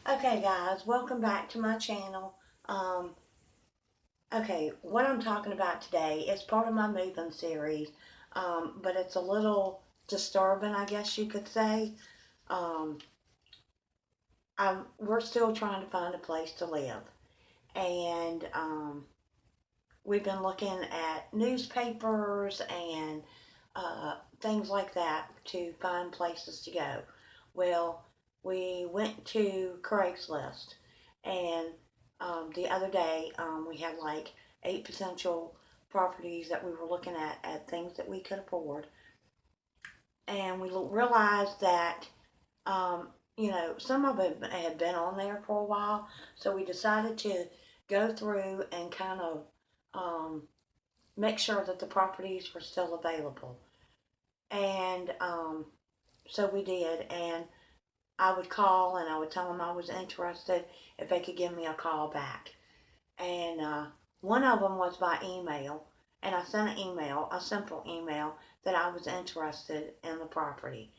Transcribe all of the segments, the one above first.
Okay guys, welcome back to my channel. Um, okay, what I'm talking about today is part of my moving series, but it's a little disturbing, I guess you could say. Um, we're still trying to find a place to live, and we've been looking at newspapers and things like that to find places to go. Well, we went to Craigslist, and the other day we had like 8 potential properties that we were looking at things that we could afford, and we realized that um, some of it had been on there for a while, so we decided to go through and kind of um, make sure that the properties were still available. And so we did, and I would call and I would tell them I was interested if they could give me a call back. And one of them was by email, and I sent an email, a simple email, that I was interested in the property.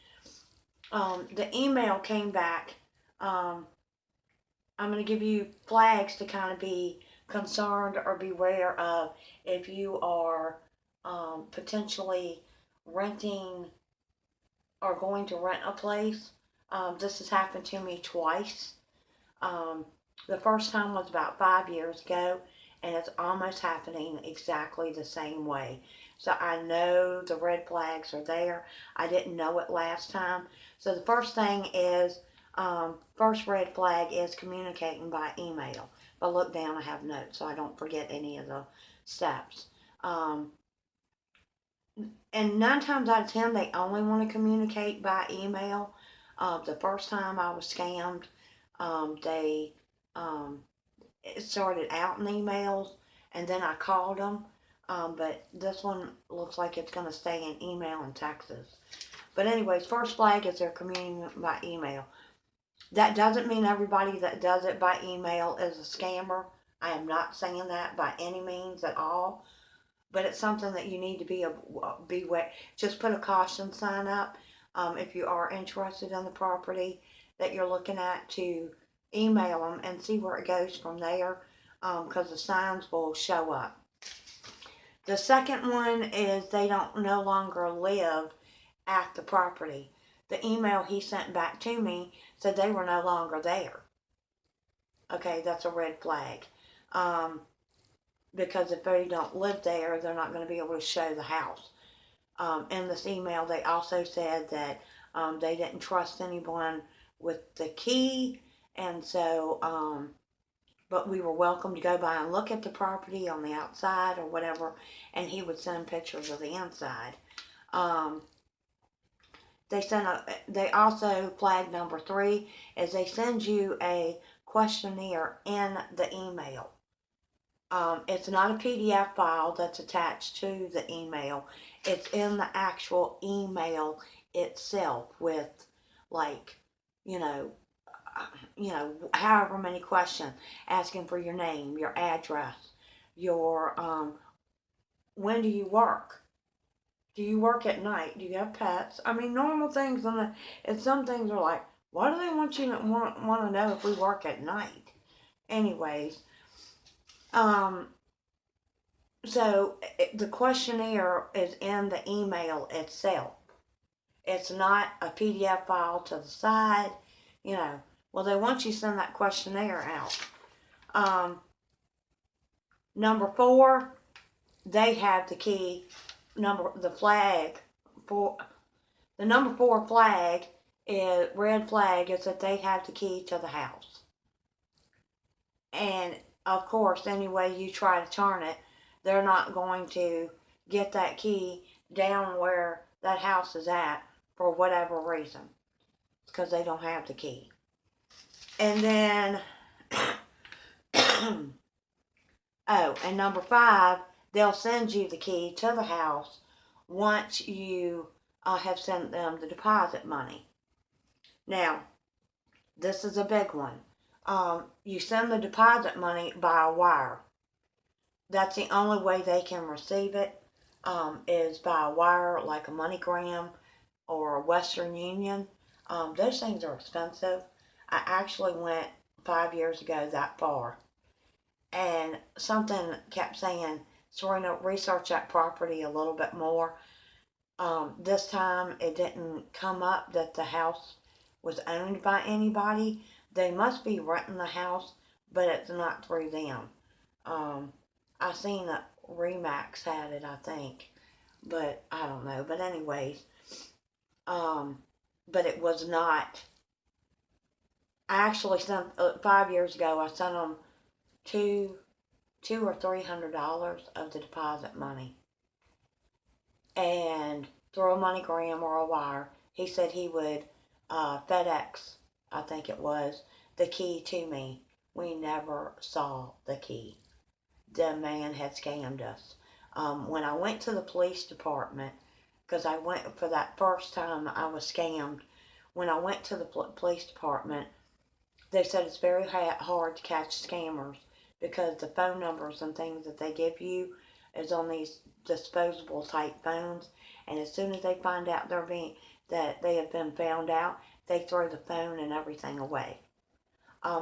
The email came back. Um, I'm going to give you flags to kind of be concerned or beware of if you are potentially renting or going to rent a place. This has happened to me twice. Um, the first time was about 5 years ago, and it's almost happening exactly the same way. So I know the red flags are there. I didn't know it last time. So the first thing is, first red flag is communicating by email. If I look down, I have notes so I don't forget any of the steps. Um, and 9 times out of 10, they only want to communicate by email. The first time I was scammed, they it started out in emails, and then I called them. But this one looks like it's going to stay in email and texts. But anyways, first flag is they're communicating by email. That doesn't mean everybody that does it by email is a scammer. I am not saying that by any means at all, but it's something that you need to be aware. Just put a caution sign up if you are interested in the property that you're looking at, to email them and see where it goes from there, because the signs will show up. The second one is they don't no longer live at the property. The email he sent back to me said they were no longer there. Okay, that's a red flag. Um, because if they don't live there, they're not going to be able to show the house. In this email, they also said that they didn't trust anyone with the key, and so, but we were welcome to go by and look at the property on the outside or whatever, and he would send pictures of the inside. Um, they also flagged number 3 is they send you a questionnaire in the email. It's not a PDF file that's attached to the email. It's in the actual email itself with, like, you know, however many questions, asking for your name, your address, your when do you work? Do you work at night? Do you have pets? I mean, normal things. And some things are like, why do they want you to want to know if we work at night? Anyways, um, so the questionnaire is in the email itself. It's not a PDF file to the side, you know. Well, they want you to send that questionnaire out. Number 4, they have the key. The flag for the number 4 flag is red flag is that they have the key to the house. And of course, any way you try to turn it, they're not going to get that key down where that house is at for whatever reason, because they don't have the key. And then, oh, and number 5, they'll send you the key to the house once you have sent them the deposit money. Now, this is a big one. You send the deposit money by a wire. That's the only way they can receive it, is by a wire, like a MoneyGram or a Western Union. Those things are expensive. I actually went 5 years ago that far, and something kept saying, Serena, research that property a little bit more. This time it didn't come up that the house was owned by anybody. They must be renting the house, but it's not through them. Um, I seen that Remax had it, I think, but I don't know. But anyways, um, but it was not. I actually sent 5 years ago. I sent them two, $200 or $300 of the deposit money, and through a MoneyGram or a wire, he said he would FedEx, I think it was, the key to me. We never saw the key. The man had scammed us. When I went to the police department, because I went for that first time I was scammed, when I went to the police department, they said it's very hard to catch scammers because the phone numbers and things that they give you is on these disposable type phones, and as soon as they find out that they have been found out, they throw the phone and everything away.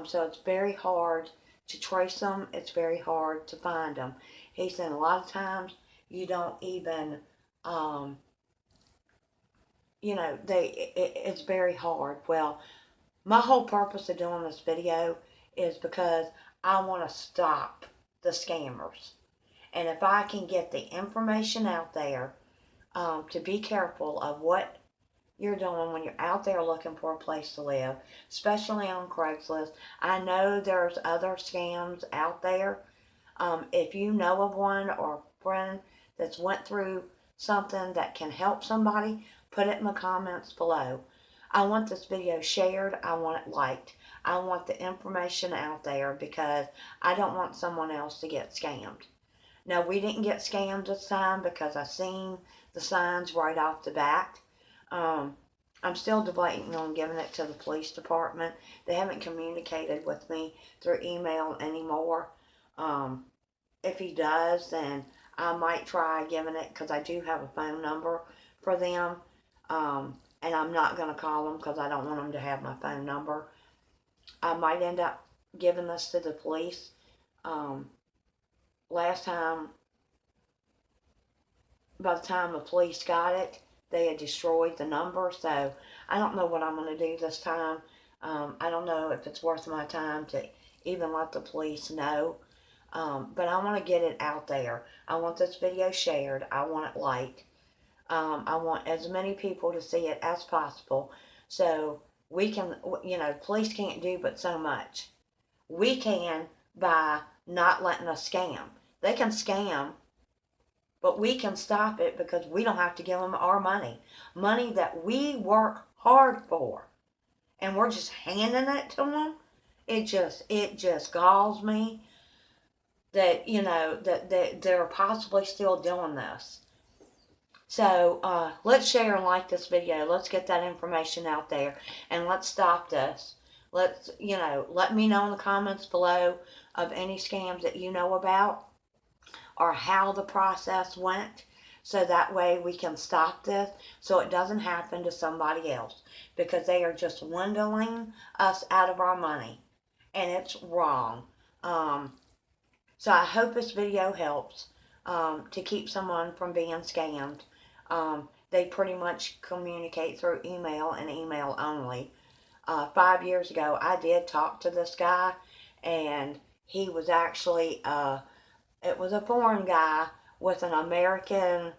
So it's very hard to trace them. It's very hard to find them. He said a lot of times you don't even, um, it's very hard. Well, my whole purpose of doing this video is because I want to stop the scammers. And if I can get the information out there to be careful of what you're doing when you're out there looking for a place to live, especially on Craigslist. I know there's other scams out there. If you know of one or a friend that's went through something that can help somebody, put it in the comments below. I want this video shared. I want it liked. I want the information out there because I don't want someone else to get scammed. Now, we didn't get scammed this time because I seen the signs right off the bat. I'm still debating on giving it to the police department. They haven't communicated with me through email anymore. If he does, then I might try giving it because I do have a phone number for them. And I'm not going to call them because I don't want them to have my phone number. I might end up giving this to the police. Last time, by the time the police got it, they had destroyed the number, so I don't know what I'm going to do this time. I don't know if it's worth my time to even let the police know, but I want to get it out there. I want this video shared. I want it liked. I want as many people to see it as possible, so we can, police can't do but so much. We can by not letting us scam. They can scam, but we can stop it because we don't have to give them our money. Money that we work hard for. And we're just handing it to them. It just galls me that, that they're possibly still doing this. So let's share and like this video. Let's get that information out there. And let's stop this. Let's, let me know in the comments below of any scams that you know about, or how the process went, so that way we can stop this so it doesn't happen to somebody else, because they are just swindling us out of our money, and it's wrong. So I hope this video helps to keep someone from being scammed. They pretty much communicate through email and email only. 5 years ago, I did talk to this guy, and he was actually it was a foreign guy with an American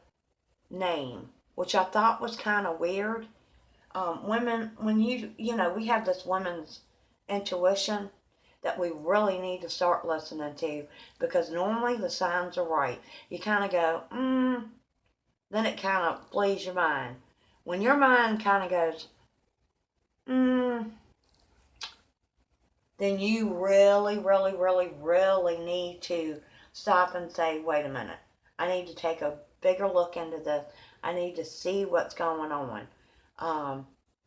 name, which I thought was kind of weird. Women, when we have this women's intuition that we really need to start listening to, because normally the signs are right. You kind of go, then it kind of flees your mind. When your mind kind of goes, then you really, really, really, really need to stop and say, wait a minute. I need to take a bigger look into this. I need to see what's going on.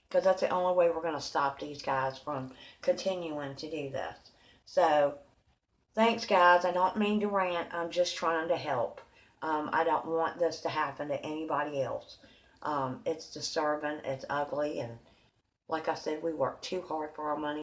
Because that's the only way we're going to stop these guys from continuing to do this. So, thanks guys. I don't mean to rant. I'm just trying to help. I don't want this to happen to anybody else. It's disturbing. It's ugly. And like I said, we work too hard for our money.